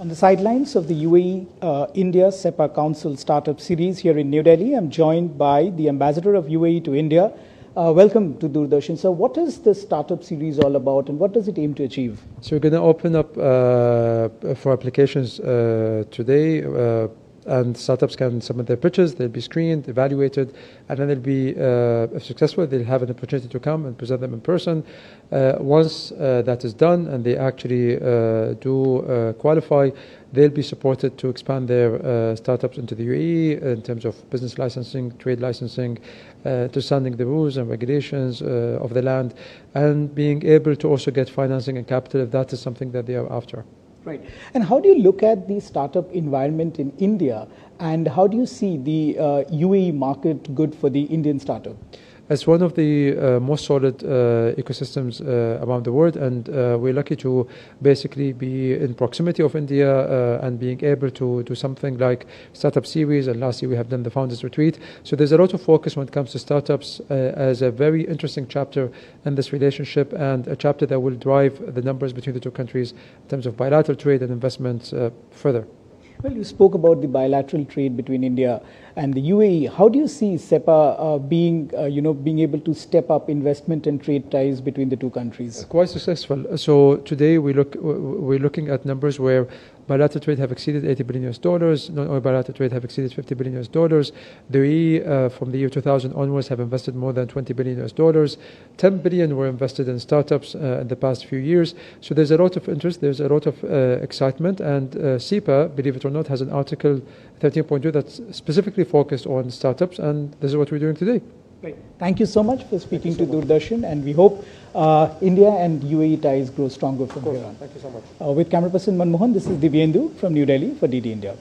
On the sidelines of the UAE India CEPA Council Startup Series here in New Delhi, I'm joined by the Ambassador of UAE to India. Welcome to Doordarshan. So what is the Startup Series all about and what does it aim to achieve? So we're going to open up for applications today and startups can submit their pitches, they'll be screened, evaluated, and then they'll be, if successful, they'll have an opportunity to come and present them in person. Once that is done and they actually do qualify, they'll be supported to expand their startups into the UAE in terms of business licensing, trade licensing, understanding the rules and regulations of the land, and being able to also get financing and capital if that is something that they are after. Right. And how do you look at the startup environment in India, and how do you see the UAE market good for the Indian startup? It's one of the most solid ecosystems around the world, and we're lucky to basically be in proximity of India and being able to do something like Startup Series, and last year we have done the Founders Retreat. So there's a lot of focus when it comes to startups as a very interesting chapter in this relationship, and a chapter that will drive the numbers between the two countries in terms of bilateral trade and investment further. Well, you spoke about the bilateral trade between India and the UAE. How do you see CEPA being able to step up investment and trade ties between the two countries? Quite successful. So today we're looking at numbers where bilateral trade have exceeded $80 billion, non-oil bilateral trade have exceeded $50 billion. The UAE from the year 2000 onwards have invested more than $20 billion. $10 billion were invested in startups in the past few years. So there's a lot of interest, there's a lot of excitement, and CEPA, believe it or not, has an article 13.2 that's specifically focused on startups, and this is what we're doing today. Right. Thank you so much for speaking to Doordarshan, and we hope India and UAE ties grow stronger from here on. Thank you so much. With camera person Manmohan, this is Divyendu from New Delhi for DD India.